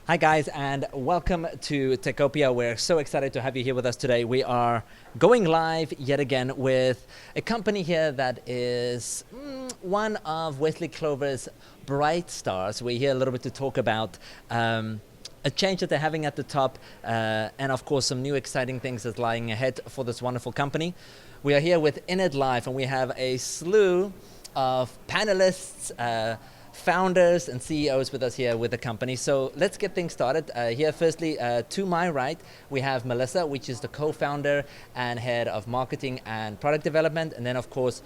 Hi guys, and welcome to Techopia. We're so excited to have you here with us today. We are going live yet again with a company here that is one of Wesley Clover's bright stars. We're here a little bit to talk about a change that they're having at the top, and of course some new exciting things that's lying ahead for this wonderful company. We are here with InitLive, and we have a slew of panelists, founders and CEOs with us here with the company. So let's get things started. Here, firstly, to my right, we have Melissa, which is the co-founder and head of marketing and product development. And then, of course,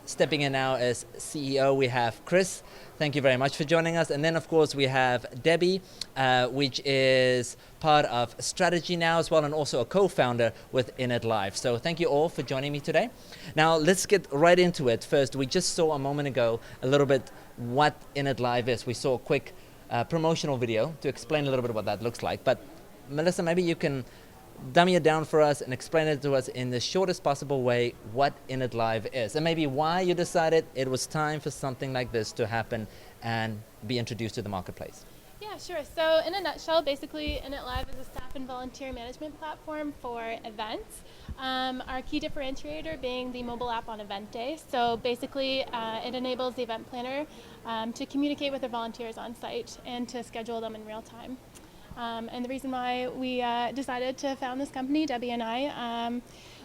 stepping in now as CEO, we have Chris. Thank you very much for joining us. And then, of course, we have Debbie, which is part of strategy now as well, and also a co-founder with InitLive. So thank you all for joining me today. Now, let's get right into it. First, we just saw a moment ago a little bit what InitLive is. We saw a quick promotional video to explain a little bit what that looks like. But Melissa, maybe you can dummy it down for us and explain it to us in the shortest possible way what InitLive is, and maybe why you decided it was time for something like this to happen and be introduced to the marketplace. Yeah, sure. So in a nutshell, basically InitLive is a staff and volunteer management platform for events. Our key differentiator being the mobile app on event day. So basically it enables the event planner to communicate with their volunteers on site and to schedule them in real time. And the reason why we decided to found this company, Debbie and I,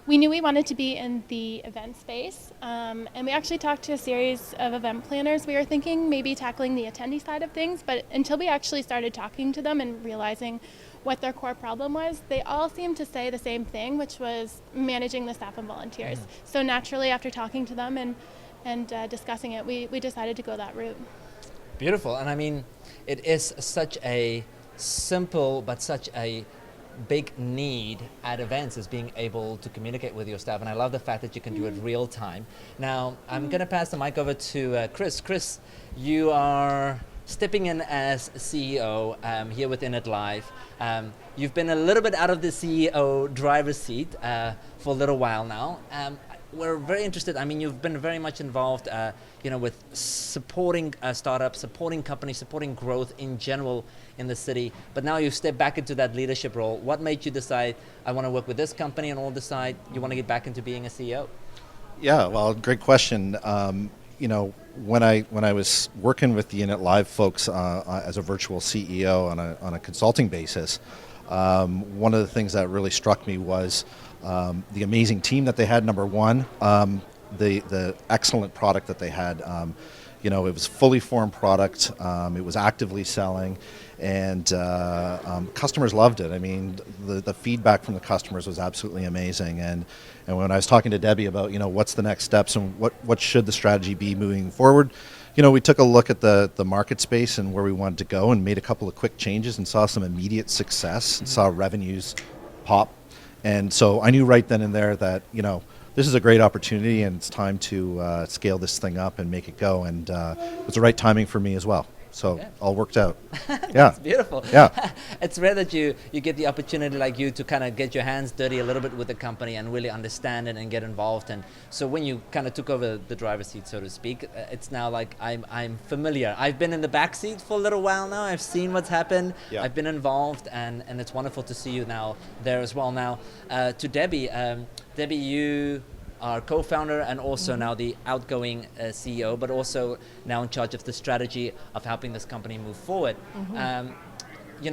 we knew we wanted to be in the event space, and we actually talked to a series of event planners. We were thinking maybe tackling the attendee side of things, but until we actually started talking to them and realizing what their core problem was, they all seemed to say the same thing, which was managing the staff and volunteers. So naturally, after talking to them and discussing it, we decided to go that route. Beautiful. And I mean, it is such a simple but such a big need at events is being able to communicate with your staff, and I love the fact that you can do it real time. Now I'm going to pass the mic over to Chris. Chris, you are stepping in as CEO here with InitLive. You've been a little bit out of the CEO driver's seat for a little while now. We're very interested. I mean, you've been very much involved, with supporting startups, supporting companies, supporting growth in general in the city. But now you've stepped back into that leadership role. What made you decide, I want to work with this company, and all decide you want to get back into being a CEO? Yeah, well, great question. When I was working with the InitLive folks as a virtual CEO on a consulting basis, one of the things that really struck me was the amazing team that they had, number one, the excellent product that they had. It was fully formed product, it was actively selling, and customers loved it. I mean, the feedback from the customers was absolutely amazing. And when I was talking to Debbie about, what's the next steps and what should the strategy be moving forward, we took a look at the market space and where we wanted to go and made a couple of quick changes and saw some immediate success, and saw revenues pop. And so I knew right then and there that, this is a great opportunity and it's time to scale this thing up and make it go. And it was the right timing for me as well. So all worked out. That's Yeah. beautiful. Yeah. It's rare that you get the opportunity like you to kind of get your hands dirty a little bit with the company and really understand it and get involved. And so when you kind of took over the driver's seat, so to speak, it's now like I'm familiar. I've been in the back seat for a little while now. I've seen what's happened. Yeah. I've been involved, and it's wonderful to see you now there as well. Now, to Debbie, Debbie, you our co-founder and also now the outgoing CEO, but also now in charge of the strategy of helping this company move forward.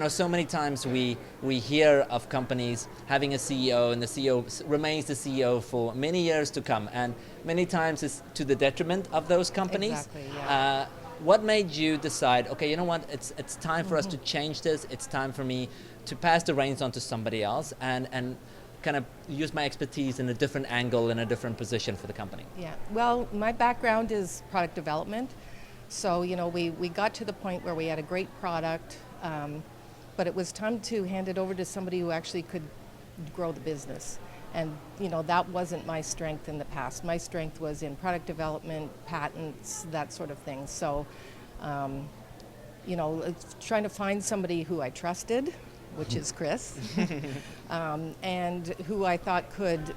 So many times we hear of companies having a CEO, and the CEO remains the CEO for many years to come, and many times it's to the detriment of those companies. Exactly, yeah. What made you decide, okay, you know what, it's time for us to change this, it's time for me to pass the reins on to somebody else and kind of use my expertise in a different angle, in a different position for the company? Yeah, well, my background is product development. So, we got to the point where we had a great product, but it was time to hand it over to somebody who actually could grow the business. And, that wasn't my strength in the past. My strength was in product development, patents, that sort of thing. So, trying to find somebody who I trusted, which is Chris, and who I thought could,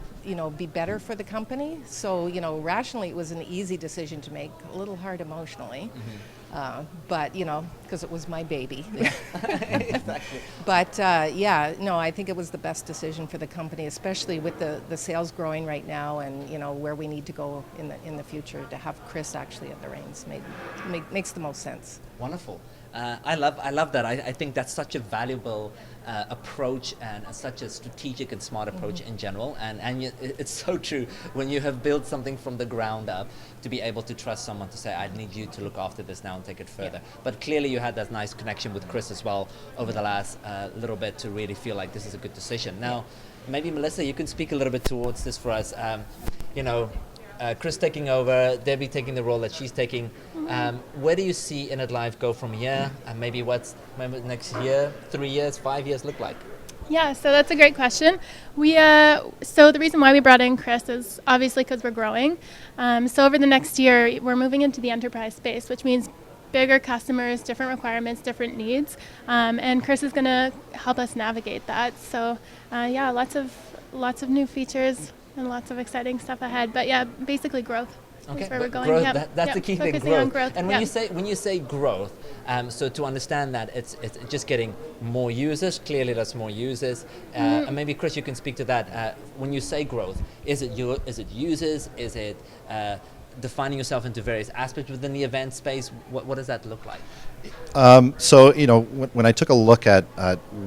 be better for the company. So, rationally, it was an easy decision to make, a little hard emotionally. But, because it was my baby. Exactly. But, I think it was the best decision for the company, especially with the sales growing right now and, where we need to go in the future. To have Chris actually at the reins makes the most sense. Wonderful. I love that. I think that's such a valuable approach and such a strategic and smart approach in general. And it's so true when you have built something from the ground up to be able to trust someone to say, I need you to look after this now and take it further. Yeah. But clearly you had that nice connection with Chris as well over the last little bit to really feel like this is a good decision. Now, maybe Melissa, you can speak a little bit towards this for us. Chris taking over, Debbie taking the role that she's taking. Where do you see InitLive go from here? And maybe what's next year, 3 years, 5 years look like? Yeah, so that's a great question. So the reason why we brought in Chris is obviously because we're growing. So over the next year, we're moving into the enterprise space, which means bigger customers, different requirements, different needs. And Chris is going to help us navigate that. So lots of new features and lots of exciting stuff ahead. But yeah, basically growth. Okay, That's where we're going. Growth, that's the key thing, Focusing growth. on growth. And when you say growth, so to understand that it's just getting more users, clearly that's more users. And maybe Chris, you can speak to that. When you say growth, is it users? Is it defining yourself into various aspects within the event space? What does that look like? So, when I took a look at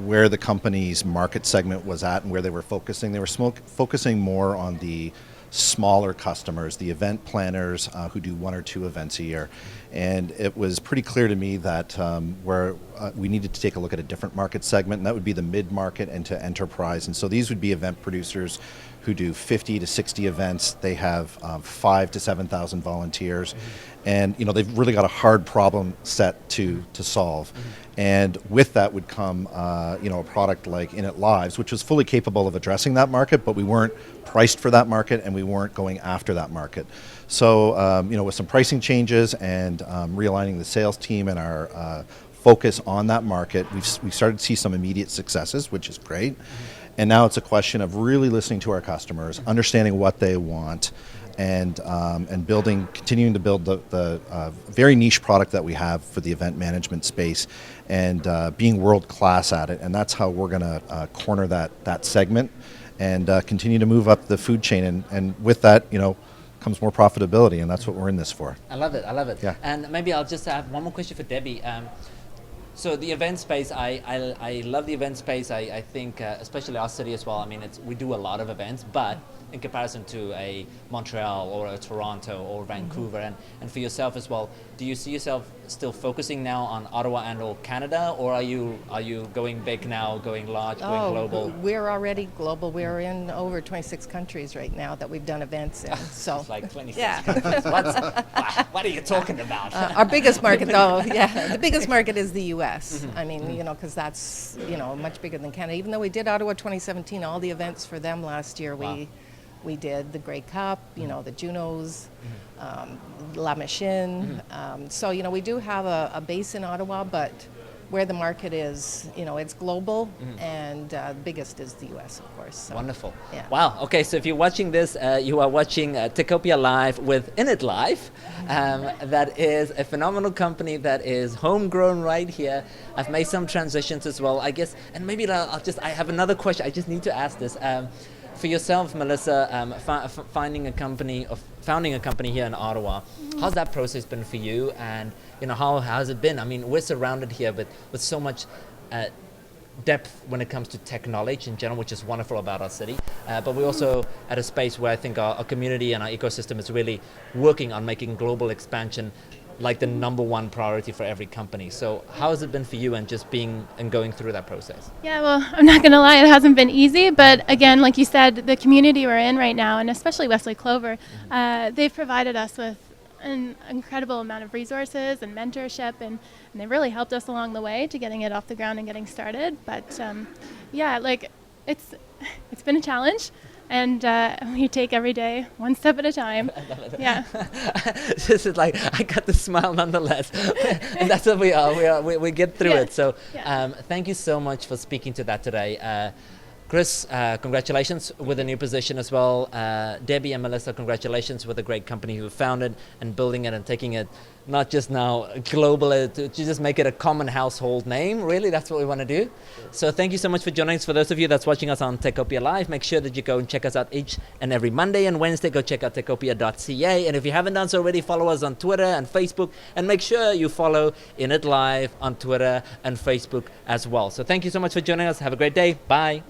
where the company's market segment was at and where they were focusing focusing more on the smaller customers, the event planners who do 1 or 2 events a year. And it was pretty clear to me that where we needed to take a look at a different market segment, and that would be the mid-market and to enterprise. And so these would be event producers who do 50 to 60 events. They have 5,000 to 7,000 volunteers. And they've really got a hard problem set to solve. And with that would come a product like InitLive, which was fully capable of addressing that market, but we weren't priced for that market and we weren't going after that market. So with some pricing changes and realigning the sales team and our focus on that market, we've started to see some immediate successes, which is great. And now it's a question of really listening to our customers, understanding what they want, and continuing to build the very niche product that we have for the event management space, and being world class at it. And that's how we're going to corner that segment and continue to move up the food chain. And with that, comes more profitability, and that's what we're in this for. I love it. Yeah. And maybe I'll just have one more question for Debbie. So the event space, I love the event space. I think, especially our city as well. I mean, we do a lot of events, but in comparison to a Montreal or a Toronto or Vancouver, and for yourself as well, do you see yourself still focusing now on Ottawa and or Canada, or are you going big now, going large, going global? We're already global. We're in over 26 countries right now that we've done events in. So it's like 26 countries. What are you talking about? Our biggest market, though, the biggest market is the U.S. I mean, because that's much bigger than Canada. Even though we did Ottawa 2017, all the events for them last year, we did the Grey Cup, the Junos, La Machine. So, we do have a base in Ottawa, but where the market is, it's global, and the biggest is the U.S., of course. So, wonderful. Yeah. Wow. Okay, so if you're watching this, you are watching Techopia Live with InitLive. That is a phenomenal company that is homegrown right here. I've made some transitions as well, I guess, and maybe I have another question. I just need to ask this. For yourself, Melissa, founding a company here in Ottawa, how's that process been for you? And how has it been? I mean, we're surrounded here with so much depth when it comes to tech knowledge in general, which is wonderful about our city. But we're also at a space where I think our community and our ecosystem is really working on making global expansion like the number one priority for every company. So how has it been for you and just being and going through that process? Yeah, well, I'm not going to lie, it hasn't been easy, but again, like you said, the community we're in right now, and especially Wesley Clover, they've provided us with an incredible amount of resources and mentorship, and they really helped us along the way to getting it off the ground and getting started. But it's been a challenge. And you take every day one step at a time. Yeah. This is like, I got the smile nonetheless. And that's what we are. We get through it. So thank you so much for speaking to that today. Chris, congratulations with the new position as well. Debbie and Melissa, congratulations with the great company you founded and building it and taking it not just now global, to just make it a common household name. Really, that's what we want to do. So thank you so much for joining us. For those of you that's watching us on Techopia Live, make sure that you go and check us out each and every Monday and Wednesday. Go check out techopia.ca. And if you haven't done so already, follow us on Twitter and Facebook. And make sure you follow InitLive on Twitter and Facebook as well. So thank you so much for joining us. Have a great day. Bye.